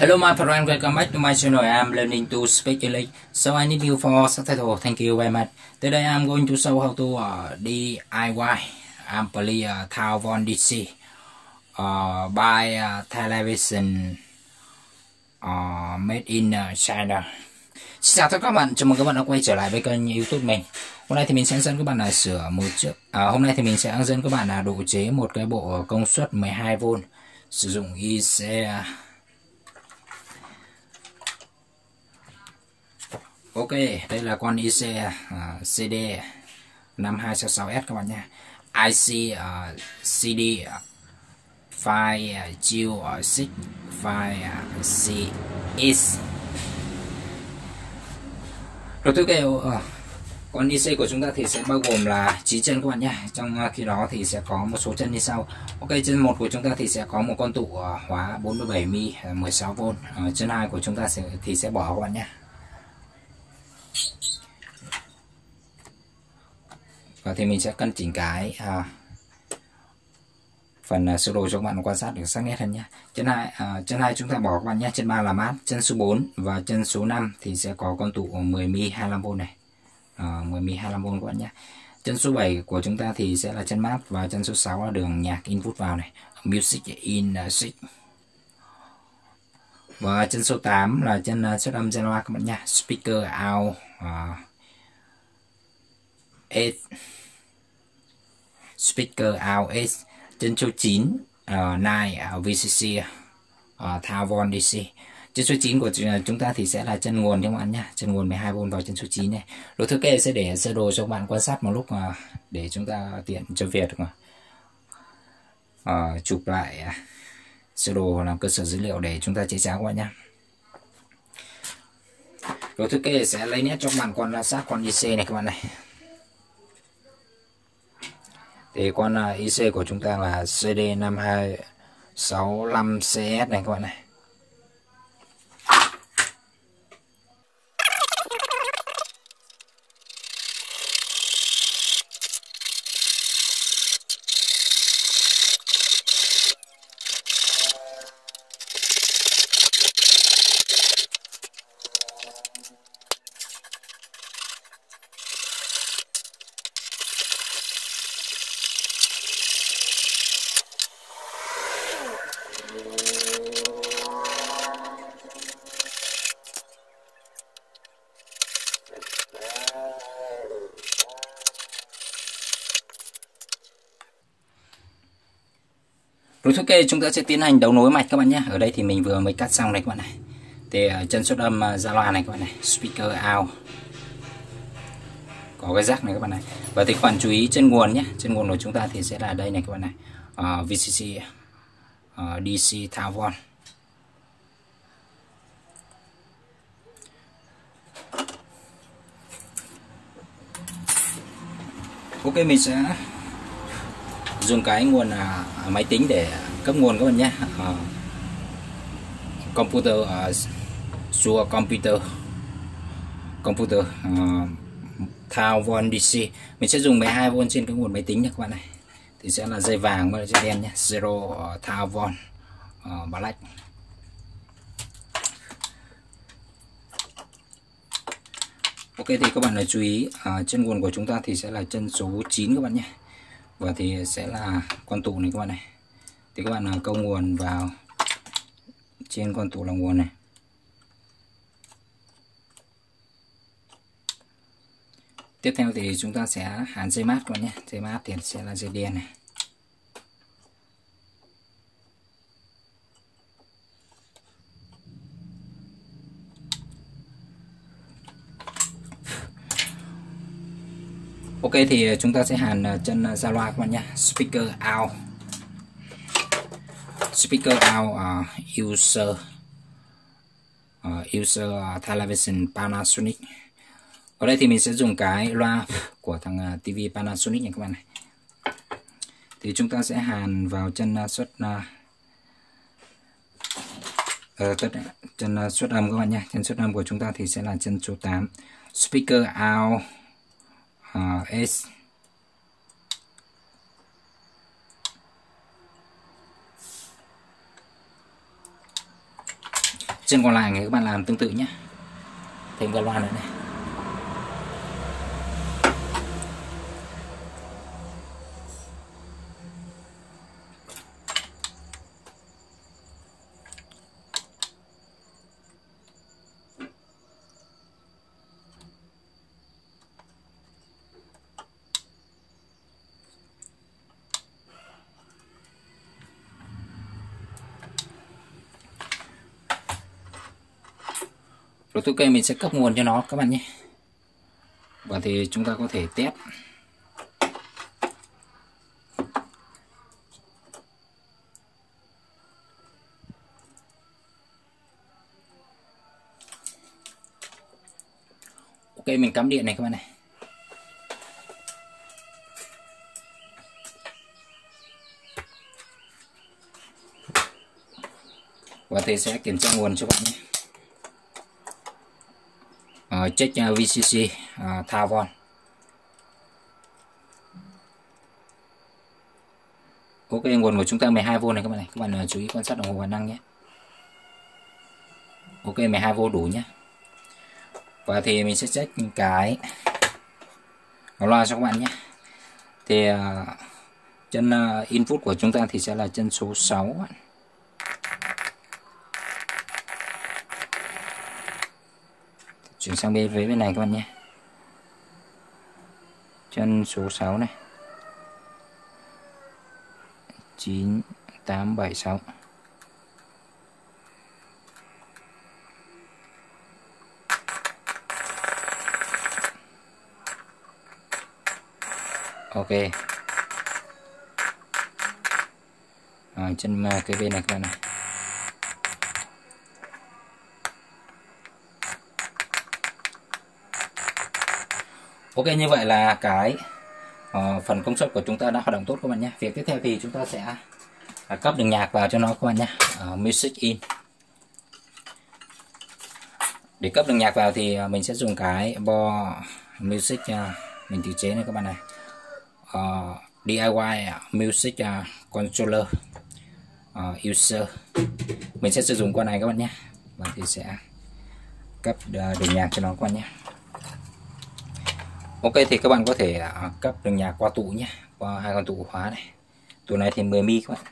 Hello my friend, welcome back to my channel. I'm learning to speak English, so I need you for subtitle. Thank you very much. Today I'm going to show how to DIY ampli Taiwan DC by television made in China. Xin chào tất cả các bạn, chào mừng các bạn đã quay trở lại với kênh YouTube mình. Hôm nay thì mình sẽ dẫn các bạn là sửa một chiếc. Hôm nay thì mình sẽ dẫn các bạn là độ chế một cái bộ công suất 12V sử dụng IC. Ok, đây là con IC CD 5266S các bạn nha. IC CD file chill 6 file CS. Rồi tiếp theo con IC của chúng ta thì sẽ bao gồm là 9 chân các bạn nha. Trong khi đó thì sẽ có một số chân như sau. Ok, chân 1 của chúng ta thì sẽ có một con tụ hóa 47mm 16V. Chân 2 của chúng ta sẽ bỏ các bạn nha. Và thì mình sẽ căn chỉnh cái phần sơ đồ cho các bạn quan sát được sắc nét hơn nhé. Chân 2 chúng ta bỏ các bạn nhé. Chân 3 là mát. Chân số 4 và chân số 5 thì sẽ có con tụ 10mm 25V này. 10mm 25V các bạn nhé. Chân số 7 của chúng ta thì sẽ là chân mát và chân số 6 là đường nhạc input vào này. Music in 6. Và chân số 8 là chân xuất âm gen loa các bạn nhé. Speaker out 8. Speaker out 8. Chân số 9 9 VCC Taiwan DC. Chân số 9 của chúng ta thì sẽ là chân nguồn các bạn nhé. Chân nguồn 12V vào chân số 9 này. Rồi thứ kê sẽ để sơ đồ cho các bạn quan sát một lúc để chúng ta tiện cho việc chụp lại sơ đồ làm cơ sở dữ liệu để chúng ta chế cháo các bạn nhé. Rồi thứ kê sẽ lấy nét cho các bạn quan sát con IC này các bạn này. Thì con IC của chúng ta là CD5265CS này các bạn này. Rồi ok, chúng ta sẽ tiến hành đấu nối mạch các bạn nhé. Ở đây thì mình vừa mới cắt xong này các bạn này. Thì chân xuất âm ra loa này các bạn này, speaker out. Có cái jack này các bạn này. Và thì khoản chú ý chân nguồn nhé. Chân nguồn của chúng ta thì sẽ là đây này các bạn này. VCC DC Taiwan. Ok, mình sẽ dùng cái nguồn máy tính để cấp nguồn các bạn nhé. Computer Sure Computer Taiwan DC. Mình sẽ dùng 12V trên cái nguồn máy tính nha các bạn này. Thì sẽ là dây vàng và dây đen nhé. Zero Taiwan Black. Ok, thì các bạn hãy chú ý chân nguồn của chúng ta thì sẽ là chân số 9 các bạn nhé. Và thì sẽ là con tụ này các bạn này. Thì các bạn câu nguồn vào trên con tụ là nguồn này. Tiếp theo thì chúng ta sẽ hàn dây mát các bạn nhé. Dây mát thì sẽ là dây đen này. Ok, thì chúng ta sẽ hàn chân ra loa các bạn nhé. Speaker out. Speaker out user television Panasonic. Ở đây thì mình sẽ dùng cái loa của thằng TV Panasonic này các bạn này. Thì chúng ta sẽ hàn vào chân chân xuất âm các bạn nhé. Chân xuất âm của chúng ta thì sẽ là chân số 8. Speaker out S. Chân còn lại thì các bạn làm tương tự nhé, thêm cái loa nữa này. Rồi ok, mình sẽ cấp nguồn cho nó các bạn nhé. Và thì chúng ta có thể test. Ok, mình cắm điện này các bạn này. Và thì sẽ kiểm tra nguồn cho bạn nhé. Check VCC thao von. Ok, nguồn của chúng ta 12V này các bạn này. Các bạn chú ý quan sát đồng hồ và năng nhé. Ok, 12V đủ nhé. Và thì mình sẽ check cái loa cho các bạn nhé. Thì chân input của chúng ta thì sẽ là chân số 6. Chuyển sang bên này các bạn nhé. Chân số 6 này. 9876. Ok. Chân cái bên này các bạn này. Ok, như vậy là cái phần công suất của chúng ta đã hoạt động tốt các bạn nhé. Việc tiếp theo thì chúng ta sẽ cấp đường nhạc vào cho nó các bạn nhé. Music in. Để cấp đường nhạc vào thì mình sẽ dùng cái bo music mình tự chế này các bạn này. DIY music controller user. Mình sẽ sử dụng con này các bạn nhé. Và thì sẽ cấp đường nhạc cho nó các bạn nhé. Ok, thì các bạn có thể cấp đường nhạc qua tụ nhé, qua hai con tụ khóa này. Tụ này thì 10 mm các bạn.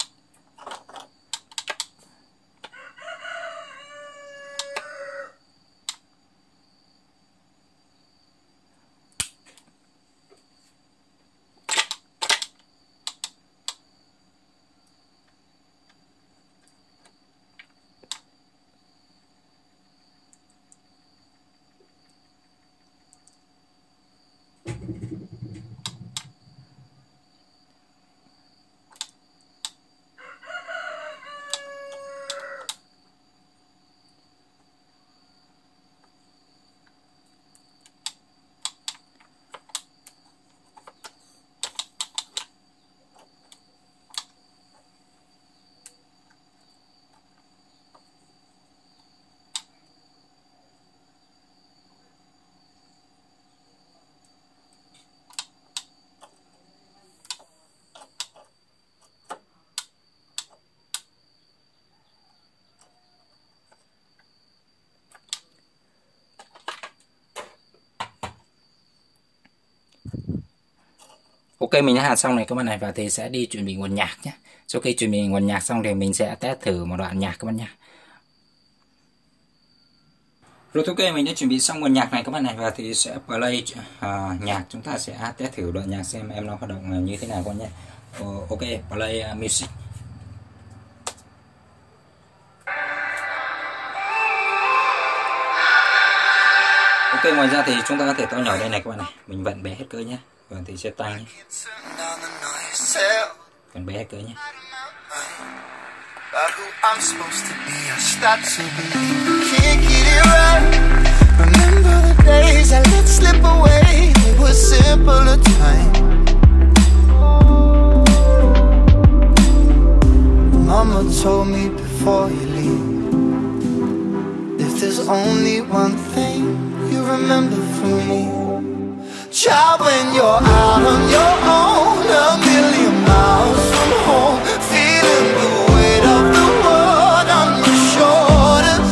Ok, mình đã hạt xong này các bạn này, và thì sẽ đi chuẩn bị nguồn nhạc nhé. Sau khi chuẩn bị nguồn nhạc xong thì mình sẽ test thử một đoạn nhạc các bạn nhé. Rồi ok, mình đã chuẩn bị xong nguồn nhạc này các bạn này, và thì sẽ play nhạc. Chúng ta sẽ test thử đoạn nhạc xem em nó hoạt động như thế nào các bạn nhé. Ok, play music. Ok, ngoài ra thì chúng ta có thể to nhỏ đây này các bạn này. Mình vặn bé hết cỡ nhé. Và thì sẽ tăng nhé. Vặn bé hết cỡ nhé. Mama told me before you leave, if there's only one thing you remember from me, child, when you're out on your own, a million miles from home, feeling the weight of the world on your shoulders,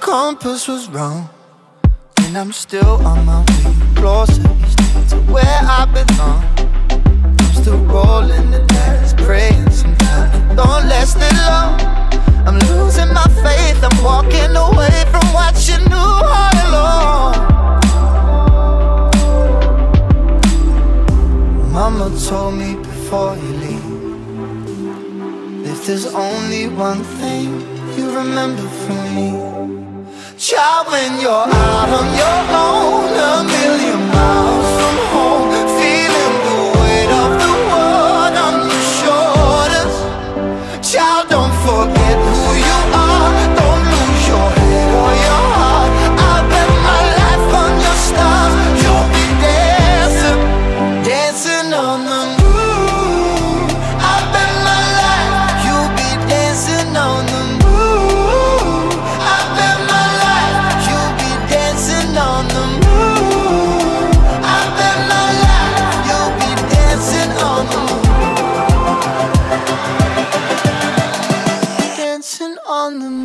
compass was wrong, and I'm still on my way closer each day to where I belong. I'm still rolling the dice, praying sometimes don't last it long. I'm losing my faith, I'm walking away from what you knew all along. Mama told me before you leave, if there's only one thing you remember from me, child, when you're out on your own, a million miles from home, feeling the weight of the world on your shoulders, child, don't forget who you are, don't lose your head or your heart. I bet my life on your stars, you'll be dancing, dancing on the moon. I bet my life, you'll be dancing on the moon. I bet my life, you'll be dancing on the moon. I bet my life, you'll be dancing on the moon. Dancing on the moon.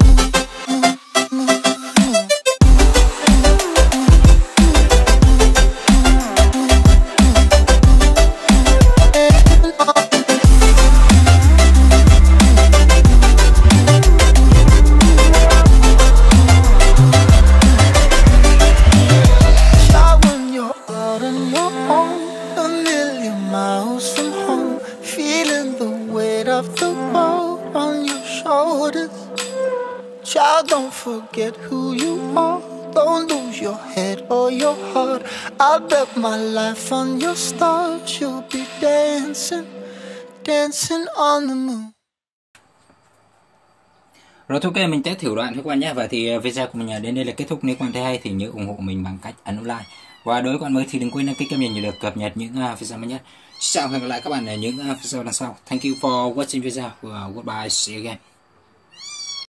Child, when you're out on your own, a million miles from home, feeling the weight of the world on your shoulders, child, don't forget who you are, don't lose your head or your heart. I bet my life on your stars, you'll be dancing, dancing on the moon. Rồi ok, mình test thử đoạn các bạn nhé. Và thì video của mình đến đây là kết thúc. Nếu các bạn thấy hay thì nhớ ủng hộ mình bằng cách ấn like. Và đối với các bạn mới thì đừng quên đăng ký kênh mình để được cập nhật những video mới nhất. Xin chào và hẹn gặp lại các bạn ở những video lần sau. Thank you for watching video. Goodbye, see you again.